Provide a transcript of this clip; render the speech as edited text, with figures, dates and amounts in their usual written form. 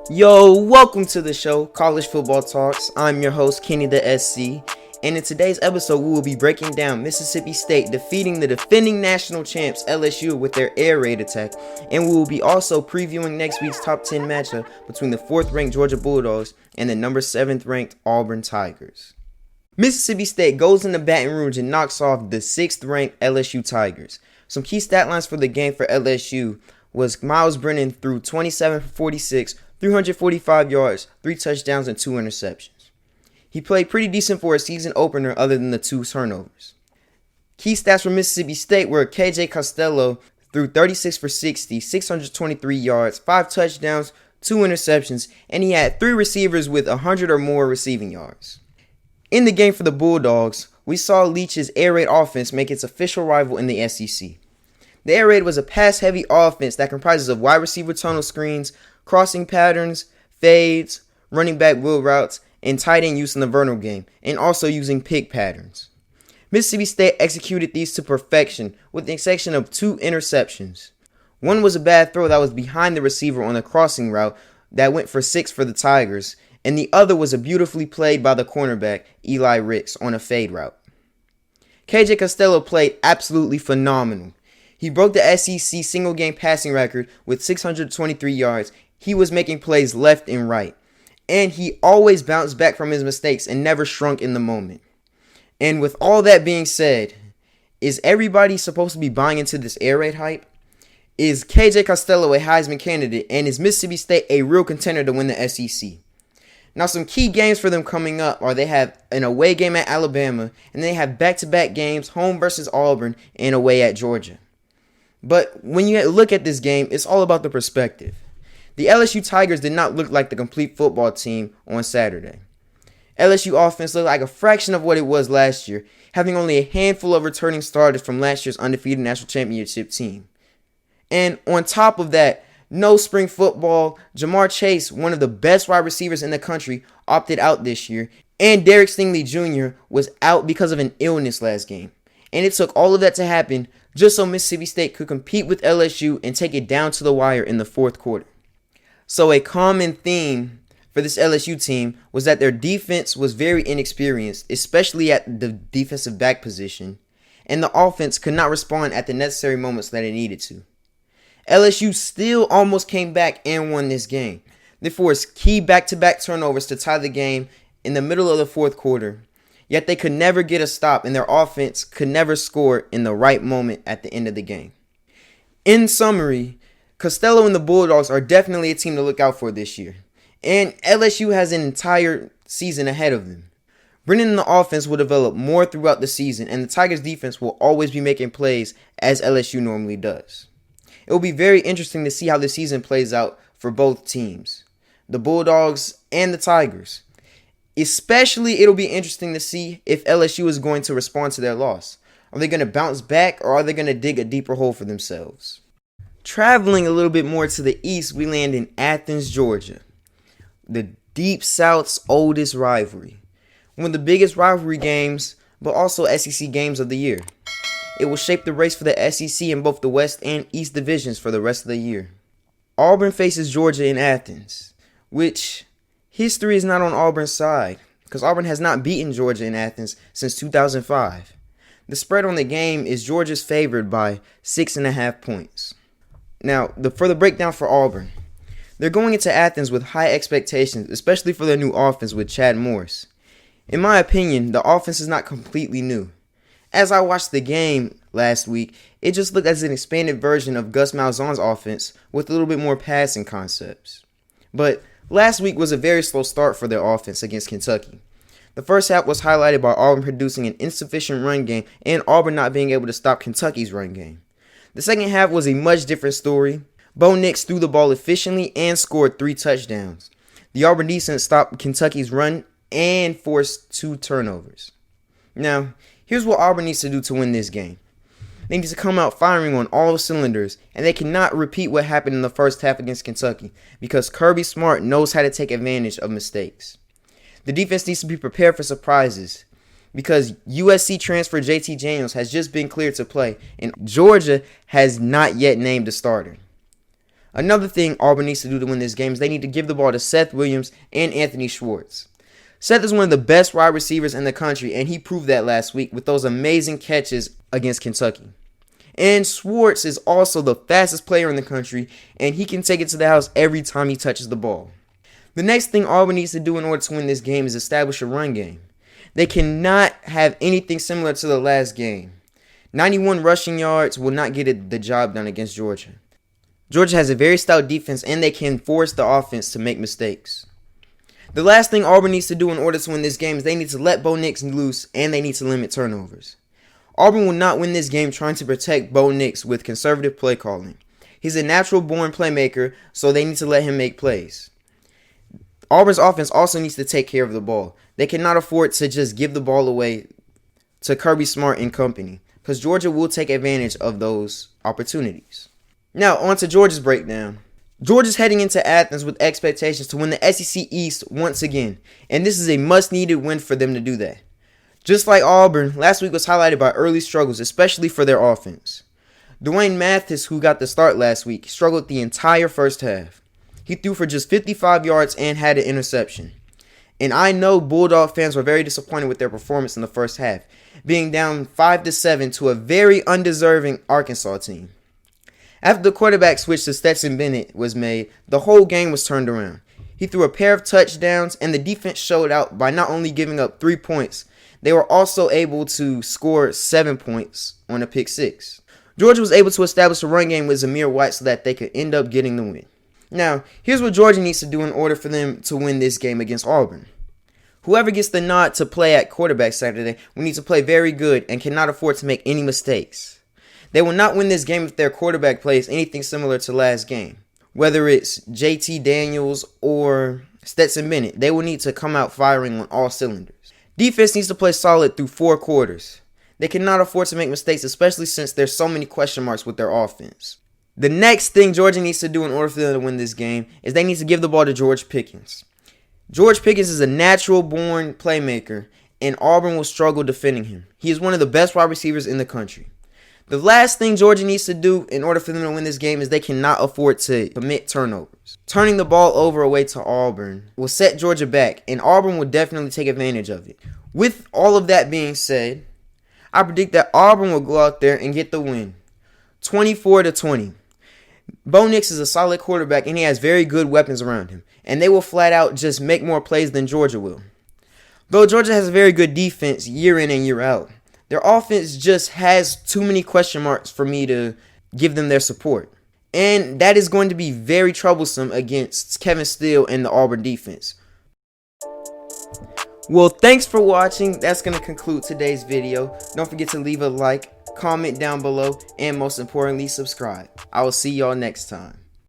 Yo, welcome to the show, College Football Talks. I'm your host, Kenny the SC, and in today's episode, we will be breaking down Mississippi State defeating the defending national champs LSU with their air raid attack, and we will be also previewing next week's top 10 matchup between the 4th-ranked Georgia Bulldogs and the number 7th-ranked Auburn Tigers. Mississippi State goes into Baton Rouge and knocks off the 6th-ranked LSU Tigers. Some key stat lines for the game for LSU was Miles Brennan threw 27 for 46, 345 yards, 3 touchdowns, and 2 interceptions. He played pretty decent for a season opener other than the 2 turnovers. Key stats for Mississippi State were KJ Costello threw 36 for 60, 623 yards, 5 touchdowns, 2 interceptions, and he had 3 receivers with 100 or more receiving yards. In the game for the Bulldogs, we saw Leach's air raid offense make its official rival in the SEC. The air raid was a pass-heavy offense that comprises of wide receiver tunnel screens, crossing patterns, fades, running back wheel routes, and tight end use in the vernal game, and also using pick patterns. Mississippi State executed these to perfection with the exception of 2 interceptions. One was a bad throw that was behind the receiver on a crossing route that went for 6 for the Tigers, and the other was a beautifully played by the cornerback, Eli Ricks, on a fade route. KJ Costello played absolutely phenomenal. He broke the SEC single-game passing record with 623 yards. He was making plays left and right. And he always bounced back from his mistakes and never shrunk in the moment. And with all that being said, is everybody supposed to be buying into this air raid hype? Is KJ Costello a Heisman candidate? And is Mississippi State a real contender to win the SEC? Now, some key games for them coming up are they have an away game at Alabama, and they have back-to-back games, home versus Auburn and away at Georgia. But when you look at this game, it's all about the perspective. The LSU Tigers did not look like the complete football team on Saturday. LSU offense looked like a fraction of what it was last year, having only a handful of returning starters from last year's undefeated national championship team. And on top of that, no spring football. Jamar Chase, one of the best wide receivers in the country, opted out this year. And Derek Stingley Jr. was out because of an illness last game. And it took all of that to happen just so Mississippi State could compete with LSU and take it down to the wire in the 4th quarter. So a common theme for this LSU team was that their defense was very inexperienced, especially at the defensive back position, and the offense could not respond at the necessary moments that it needed to. LSU still almost came back and won this game. They forced key back-to-back turnovers to tie the game in the middle of the 4th quarter, yet they could never get a stop and their offense could never score in the right moment at the end of the game. In summary, Costello and the Bulldogs are definitely a team to look out for this year, and LSU has an entire season ahead of them. Brennan and the offense will develop more throughout the season, and the Tigers defense will always be making plays as LSU normally does. It will be very interesting to see how the season plays out for both teams, the Bulldogs and the Tigers. Especially, it'll be interesting to see if LSU is going to respond to their loss. Are they going to bounce back, or are they going to dig a deeper hole for themselves? Traveling a little bit more to the east, we land in Athens, Georgia, the Deep South's oldest rivalry. One of the biggest rivalry games, but also SEC games of the year. It will shape the race for the SEC in both the West and East divisions for the rest of the year. Auburn faces Georgia in Athens, which history is not on Auburn's side, because Auburn has not beaten Georgia in Athens since 2005. The spread on the game is Georgia's favored by 6.5 points. Now, for the breakdown for Auburn, they're going into Athens with high expectations, especially for their new offense with Chad Morris. In my opinion, the offense is not completely new. As I watched the game last week, it just looked as an expanded version of Gus Malzahn's offense with a little bit more passing concepts. But last week was a very slow start for their offense against Kentucky. The first half was highlighted by Auburn producing an insufficient run game and Auburn not being able to stop Kentucky's run game. The second half was a much different story. Bo Nix threw the ball efficiently and scored 3 touchdowns. The Auburn defense stopped Kentucky's run and forced 2 turnovers. Now, here's what Auburn needs to do to win this game. They need to come out firing on all cylinders, and they cannot repeat what happened in the first half against Kentucky because Kirby Smart knows how to take advantage of mistakes. The defense needs to be prepared for surprises because USC transfer JT Daniels has just been cleared to play, and Georgia has not yet named a starter. Another thing Auburn needs to do to win this game is they need to give the ball to Seth Williams and Anthony Schwartz. Seth is one of the best wide receivers in the country, and he proved that last week with those amazing catches against Kentucky. And Schwartz is also the fastest player in the country, and he can take it to the house every time he touches the ball. The next thing Auburn needs to do in order to win this game is establish a run game. They cannot have anything similar to the last game. 91 rushing yards will not get the job done against Georgia. Georgia has a very stout defense, and they can force the offense to make mistakes. The last thing Auburn needs to do in order to win this game is they need to let Bo Nix loose, and they need to limit turnovers. Auburn will not win this game trying to protect Bo Nix with conservative play calling. He's a natural-born playmaker, so they need to let him make plays. Auburn's offense also needs to take care of the ball. They cannot afford to just give the ball away to Kirby Smart and company, because Georgia will take advantage of those opportunities. Now, on to Georgia's breakdown. Georgia's heading into Athens with expectations to win the SEC East once again, and this is a must-needed win for them to do that. Just like Auburn, last week was highlighted by early struggles, especially for their offense. Dwayne Mathis, who got the start last week, struggled the entire first half. He threw for just 55 yards and had an interception. And I know Bulldog fans were very disappointed with their performance in the first half, being down 5-7 to a very undeserving Arkansas team. After the quarterback switch to Stetson Bennett was made, the whole game was turned around. He threw a pair of touchdowns, and the defense showed out by not only giving up 3 points, they were also able to score 7 points on a pick six. Georgia was able to establish a run game with Zamir White so that they could end up getting the win. Now, here's what Georgia needs to do in order for them to win this game against Auburn. Whoever gets the nod to play at quarterback Saturday will need to play very good and cannot afford to make any mistakes. They will not win this game if their quarterback plays anything similar to last game. Whether it's JT Daniels or Stetson Bennett, they will need to come out firing on all cylinders. Defense needs to play solid through 4 quarters. They cannot afford to make mistakes, especially since there's so many question marks with their offense. The next thing Georgia needs to do in order for them to win this game is they need to give the ball to George Pickens. George Pickens is a natural-born playmaker, and Auburn will struggle defending him. He is one of the best wide receivers in the country. The last thing Georgia needs to do in order for them to win this game is they cannot afford to commit turnovers. Turning the ball over away to Auburn will set Georgia back, and Auburn will definitely take advantage of it. With all of that being said, I predict that Auburn will go out there and get the win, 24-20. Bo Nix is a solid quarterback, and he has very good weapons around him, and they will flat out just make more plays than Georgia will. Though Georgia has a very good defense year in and year out, their offense just has too many question marks for me to give them their support. And that is going to be very troublesome against Kevin Steele and the Auburn defense. Well, thanks for watching. That's going to conclude today's video. Don't forget to leave a like, comment down below, and most importantly, subscribe. I will see y'all next time.